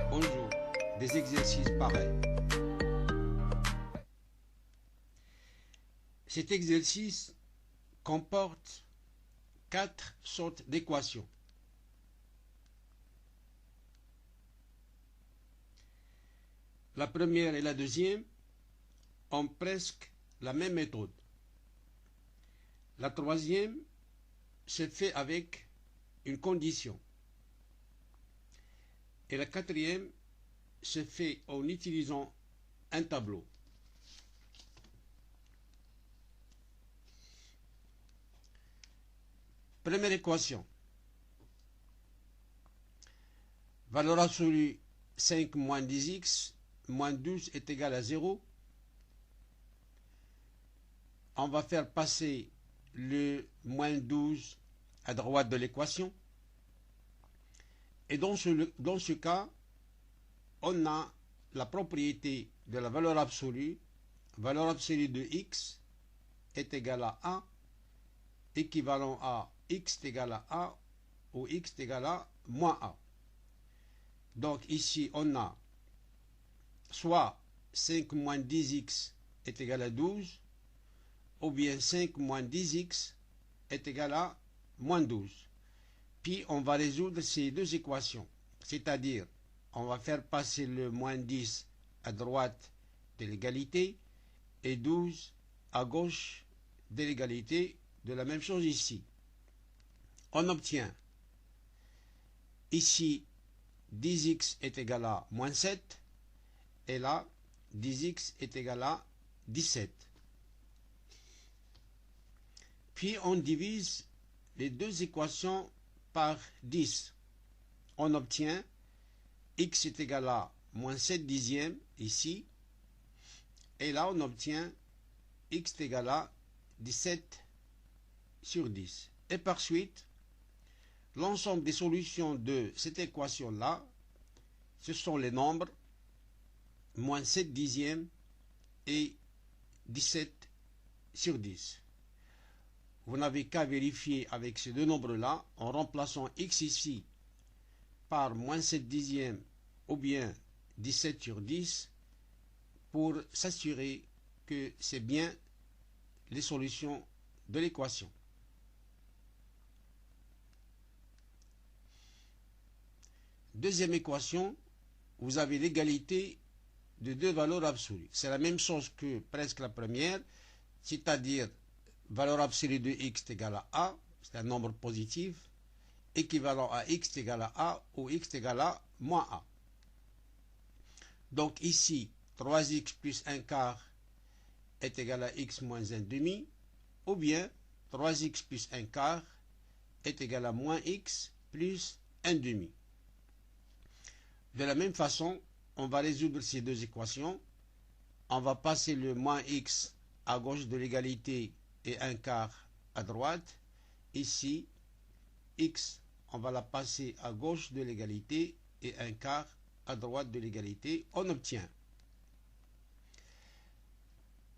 Bonjour, des exercices pareils. Cet exercice comporte 4 sortes d'équations. La première et la deuxième ont presque la même méthode. La troisième se fait avec une condition. Et la quatrième se fait en utilisant un tableau. Première équation. Valeur absolue 5 moins 10x moins 12 est égal à 0. On va faire passer le moins 12 à droite de l'équation. Et dans ce cas, on a la propriété de la valeur absolue. Valeur absolue de x est égale à a, équivalent à x est égal à a, ou x est égal à moins a. Donc ici, on a soit 5 moins 10x est égal à 12, ou bien 5 moins 10x est égal à moins 12. Puis on va résoudre ces deux équations, c'est-à-dire on va faire passer le moins 10 à droite de l'égalité et 12 à gauche de l'égalité, de la même chose ici. On obtient ici 10x est égal à moins 7 et là 10x est égal à 17. Puis on divise les deux équations par 10. On obtient x est égal à moins 7 dixièmes ici. Et là on obtient x est égal à 17 sur 10. Et par suite, l'ensemble des solutions de cette équation-là, ce sont les nombres moins 7 dixièmes et 17 sur 10. Vous n'avez qu'à vérifier avec ces deux nombres-là en remplaçant x ici par moins 7 dixièmes ou bien 17 sur 10 pour s'assurer que c'est bien les solutions de l'équation. Deuxième équation, vous avez l'égalité de deux valeurs absolues. C'est la même chose que presque la première, c'est-à-dire valeur absolue de x est égale à a, c'est un nombre positif, équivalent à x est égal à a ou x est égal à moins a. Donc ici, 3x plus 1 quart est égal à x moins 1 demi, ou bien 3x plus 1 quart est égal à moins x plus 1 demi. De la même façon, on va résoudre ces deux équations. On va passer le moins x à gauche de l'égalité et 1 quart à droite. Ici, x, on va la passer à gauche de l'égalité et 1 quart à droite de l'égalité. On obtient.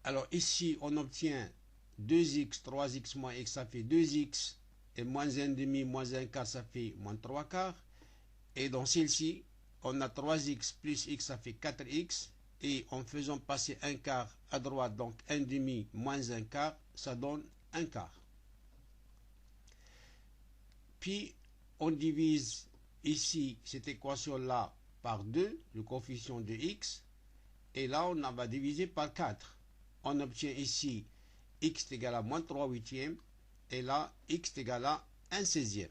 Alors ici, on obtient 2x, 3x moins x, ça fait 2x, et moins 1 demi, moins 1 quart, ça fait moins 3 quarts. Et dans celle-ci, on a 3x plus x, ça fait 4x. Et en faisant passer 1 quart à droite, donc 1 demi moins 1 quart, ça donne 1 quart. Puis, on divise ici cette équation-là par 2, le coefficient de x. Et là, on va diviser par 4. On obtient ici x est égal à moins 3 huitièmes. Et là, x est égal à 1 16e.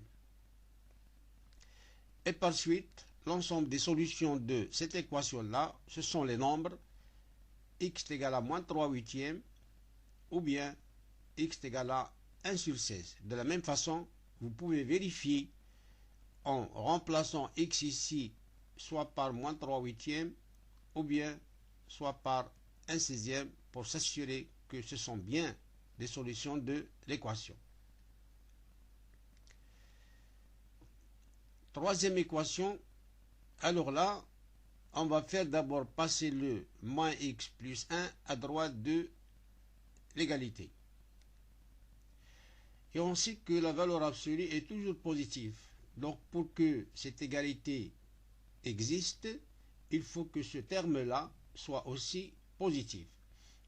Et par suite, l'ensemble des solutions de cette équation-là, ce sont les nombres x est égal à moins 3 huitièmes ou bien x est égal à 1 sur 16. De la même façon, vous pouvez vérifier en remplaçant x ici soit par moins 3 huitièmes ou bien soit par 1 16e pour s'assurer que ce sont bien des solutions de l'équation. troisième équation, alors là, on va faire d'abord passer le moins x plus 1 à droite de l'égalité. Et on sait que la valeur absolue est toujours positive. Donc pour que cette égalité existe, il faut que ce terme-là soit aussi positif.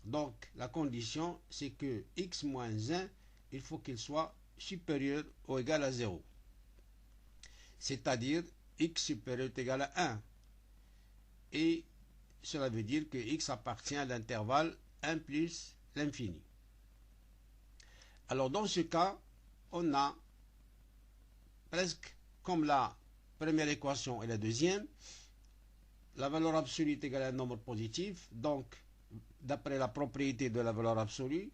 Donc la condition, c'est que x moins 1, il faut qu'il soit supérieur ou égal à 0. C'est-à-dire x supérieur ou égal à 1. Et cela veut dire que x appartient à l'intervalle 1 plus l'infini. Alors dans ce cas, on a presque comme la première équation et la deuxième, la valeur absolue est égale à un nombre positif. Donc, d'après la propriété de la valeur absolue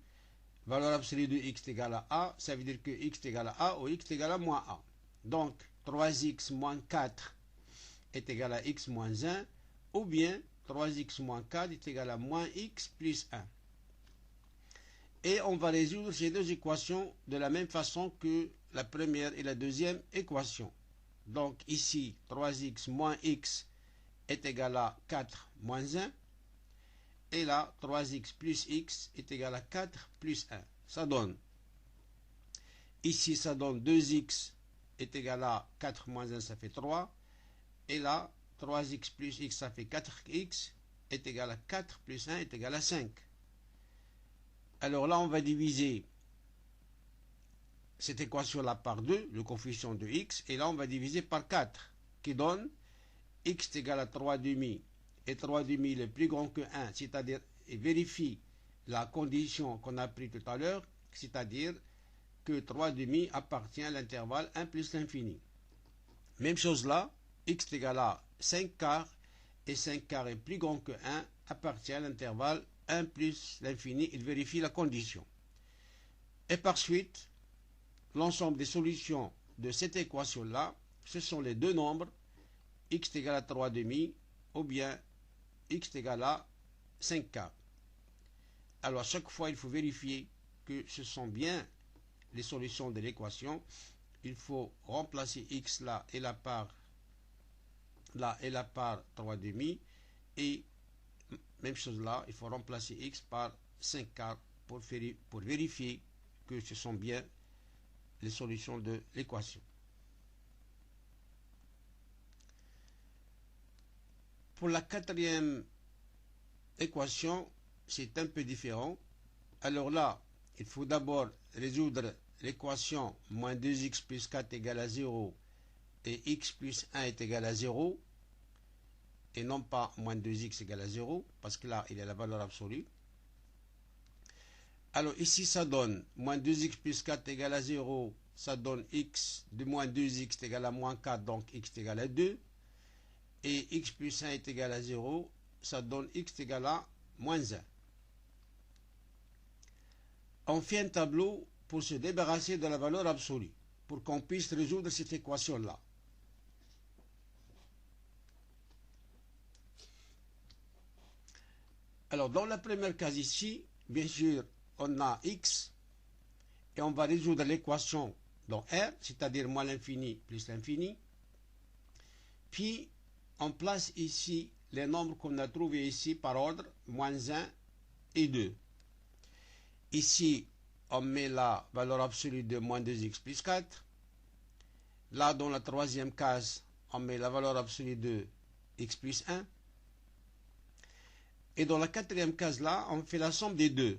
de x est égale à a, ça veut dire que x est égal à a ou x est égal à moins a. Donc, 3x moins 4 est égal à x moins 1, ou bien 3x moins 4 est égal à moins x plus 1. Et on va résoudre ces deux équations de la même façon que la première et la deuxième équation. Donc ici, 3x moins x est égal à 4 moins 1. Et là, 3x plus x est égal à 4 plus 1. Ça donne, ici ça donne 2x est égal à 4 moins 1, ça fait 3. Et là, 3x plus x, ça fait 4x est égal à 4 plus 1 est égal à 5. Alors là, on va diviser cette équation-là par 2, le coefficient de x, et là, on va diviser par 4, qui donne x est égal à 3 demi, et 3 demi est plus grand que 1, c'est-à-dire, et vérifie la condition qu'on a prise tout à l'heure, c'est-à-dire que 3 demi appartient à l'intervalle 1 plus l'infini. Même chose là, x est égal à 5 quarts, et 5 quarts est plus grand que 1, appartient à l'intervalle 1 plus l'infini, il vérifie la condition. Et par suite, l'ensemble des solutions de cette équation-là, ce sont les deux nombres, x est égal à 3 demi, ou bien x est égal à 5 quarts. Alors à chaque fois, il faut vérifier que ce sont bien les solutions de l'équation. Il faut remplacer x là et la part 3 demi, et même chose là, il faut remplacer x par 5 quarts pour vérifier que ce sont bien les solutions de l'équation. Pour la quatrième équation, c'est un peu différent. Alors là, il faut d'abord résoudre l'équation moins 2x plus 4 égale à 0 et x plus 1 est égal à 0. Et non pas moins 2x égale à 0, parce que là, il y a la valeur absolue. Alors ici, ça donne moins 2x plus 4 égale à 0, ça donne x de moins 2x est égal à moins 4, donc x est égal à 2. Et x plus 1 est égal à 0, ça donne x est égal à moins 1. On fait un tableau pour se débarrasser de la valeur absolue, pour qu'on puisse résoudre cette équation-là. Alors, dans la première case ici, bien sûr, on a x, et on va résoudre l'équation dans R, c'est-à-dire moins l'infini plus l'infini. Puis, on place ici les nombres qu'on a trouvés ici par ordre, moins 1 et 2. Ici, on met la valeur absolue de moins 2x plus 4. Là, dans la troisième case, on met la valeur absolue de x plus 1. Et dans la quatrième case là, on fait la somme des deux.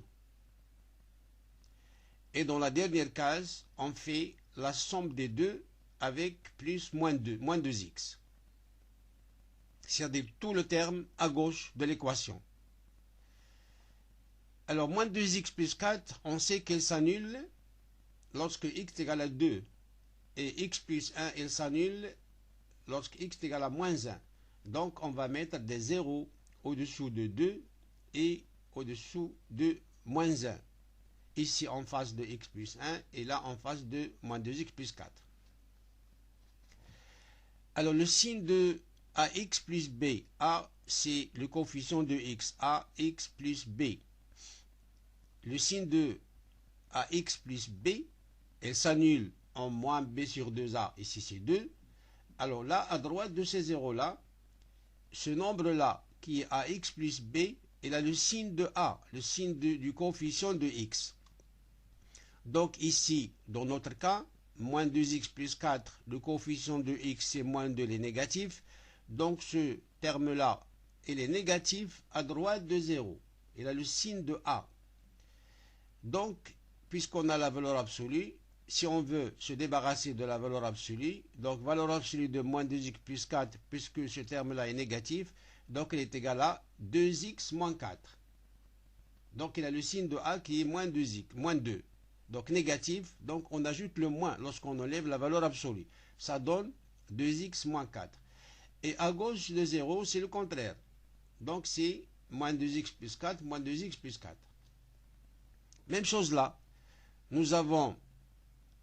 Et dans la dernière case, on fait la somme des deux avec plus moins 2x. C'est-à-dire tout le terme à gauche de l'équation. Alors, moins 2x plus 4, on sait qu'elle s'annule lorsque x est égal à 2. Et x plus 1, elle s'annule lorsque x est égal à moins 1. Donc, on va mettre des zéros au-dessous de 2 et au-dessous de moins 1. Ici en face de x plus 1 et là en face de moins 2x plus 4. Alors le signe de ax plus b, a c'est le coefficient de x, ax plus b. Le signe de ax plus b, elle s'annule en moins b sur 2a, ici c'est 2. Alors là, à droite de ces zéros-là, ce nombre-là, qui est ax plus b, il a le signe de a, le signe du coefficient de x. Donc ici, dans notre cas, moins 2x plus 4, le coefficient de x c'est moins 2, il est négatif. Donc ce terme-là, il est négatif à droite de 0. Il a le signe de a. Donc, puisqu'on a la valeur absolue, si on veut se débarrasser de la valeur absolue, donc valeur absolue de moins 2x plus 4, puisque ce terme-là est négatif, donc il est égal à 2x moins 4. Donc il a le signe de a qui est moins 2x, moins 2. Donc négatif, donc on ajoute le moins lorsqu'on enlève la valeur absolue. Ça donne 2x moins 4. Et à gauche de 0, c'est le contraire. Donc c'est moins 2x plus 4, moins 2x plus 4. Même chose là. Nous avons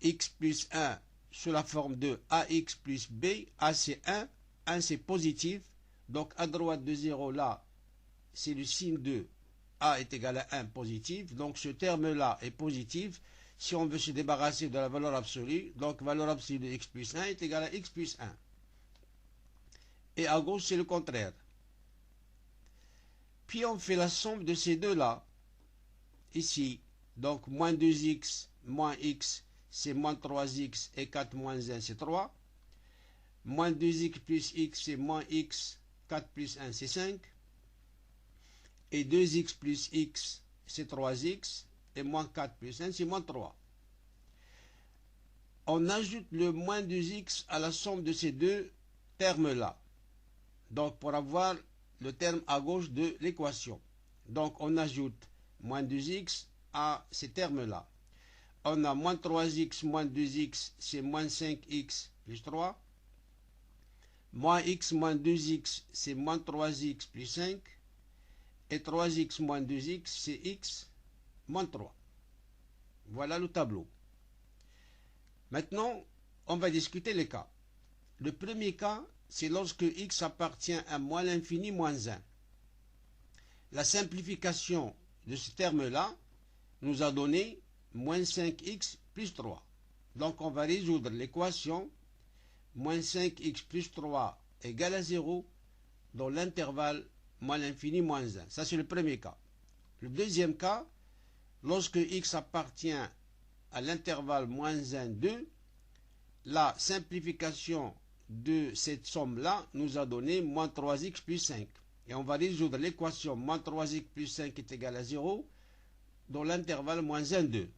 x plus 1 sous la forme de ax plus b. A c'est 1 c'est positif. Donc à droite de 0 là, c'est le signe de a est égal à 1 positif. Donc ce terme-là est positif. Si on veut se débarrasser de la valeur absolue, donc valeur absolue de x plus 1 est égale à x plus 1. Et à gauche, c'est le contraire. Puis on fait la somme de ces deux-là. Ici, donc moins 2x moins x, c'est moins 3x et 4 moins 1, c'est 3. Moins 2x plus x, c'est moins x, 4 plus 1, c'est 5. Et 2x plus x, c'est 3x. Et moins 4 plus 1, c'est moins 3. On ajoute le moins 2x à la somme de ces deux termes-là. Donc, pour avoir le terme à gauche de l'équation. Donc, on ajoute moins 2x à ces termes-là. On a moins 3x moins 2x, c'est moins 5x plus 3. Moins x moins 2x, c'est moins 3x plus 5. Et 3x moins 2x, c'est x moins 3. Voilà le tableau. Maintenant, on va discuter les cas. Le premier cas, c'est lorsque x appartient à moins l'infini moins 1. La simplification de ce terme-là nous a donné moins 5x plus 3. Donc on va résoudre l'équation moins 5x plus 3 égale à 0 dans l'intervalle moins l'infini moins 1. Ça c'est le premier cas. Le deuxième cas, lorsque x appartient à l'intervalle moins 1, 2, la simplification de cette somme-là nous a donné moins 3x plus 5. Et on va résoudre l'équation moins 3x plus 5 est égal à 0 dans l'intervalle moins 1, 2.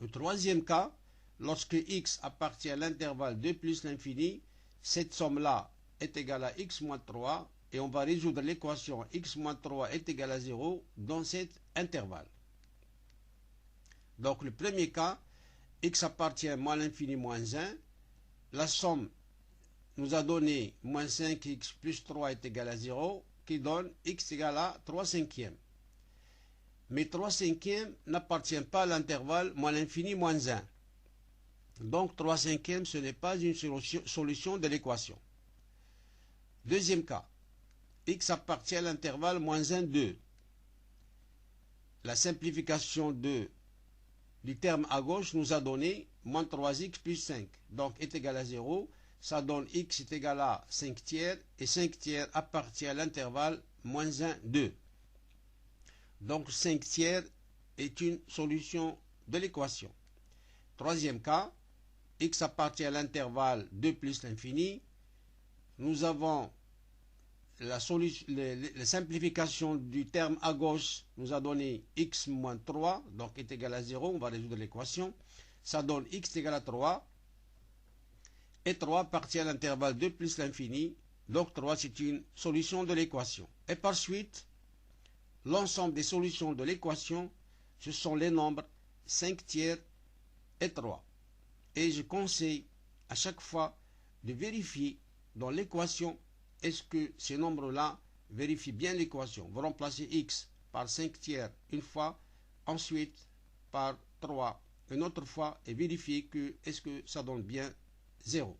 Le troisième cas, lorsque x appartient à l'intervalle 2 plus l'infini, cette somme-là est égale à x moins 3 et on va résoudre l'équation x moins 3 est égal à 0 dans cet intervalle. Donc le premier cas, x appartient à moins l'infini moins 1, la somme nous a donné moins 5x plus 3 est égal à 0, qui donne x égale à 3 cinquièmes. Mais 3 cinquièmes n'appartient pas à l'intervalle moins l'infini moins 1. Donc 3 cinquièmes, ce n'est pas une solution de l'équation. Deuxième cas, x appartient à l'intervalle moins 1, 2. La simplification du terme à gauche nous a donné moins 3x plus 5. Donc est égal à 0. Ça donne x est égal à 5 tiers. Et 5 tiers appartient à l'intervalle moins 1, 2. Donc 5 tiers est une solution de l'équation. Troisième cas, x appartient à l'intervalle 2 plus l'infini. Nous avons la simplification du terme à gauche nous a donné x moins 3, donc est égal à 0, on va résoudre l'équation. Ça donne x égale à 3, et 3 appartient à l'intervalle 2 plus l'infini, donc 3 c'est une solution de l'équation. Et par suite, l'ensemble des solutions de l'équation, ce sont les nombres 5 tiers et 3. Et je conseille à chaque fois de vérifier dans l'équation est-ce que ces nombres-là vérifient bien l'équation. Vous remplacez x par 5 tiers une fois, ensuite par 3 une autre fois et vérifiez que est-ce que ça donne bien 0.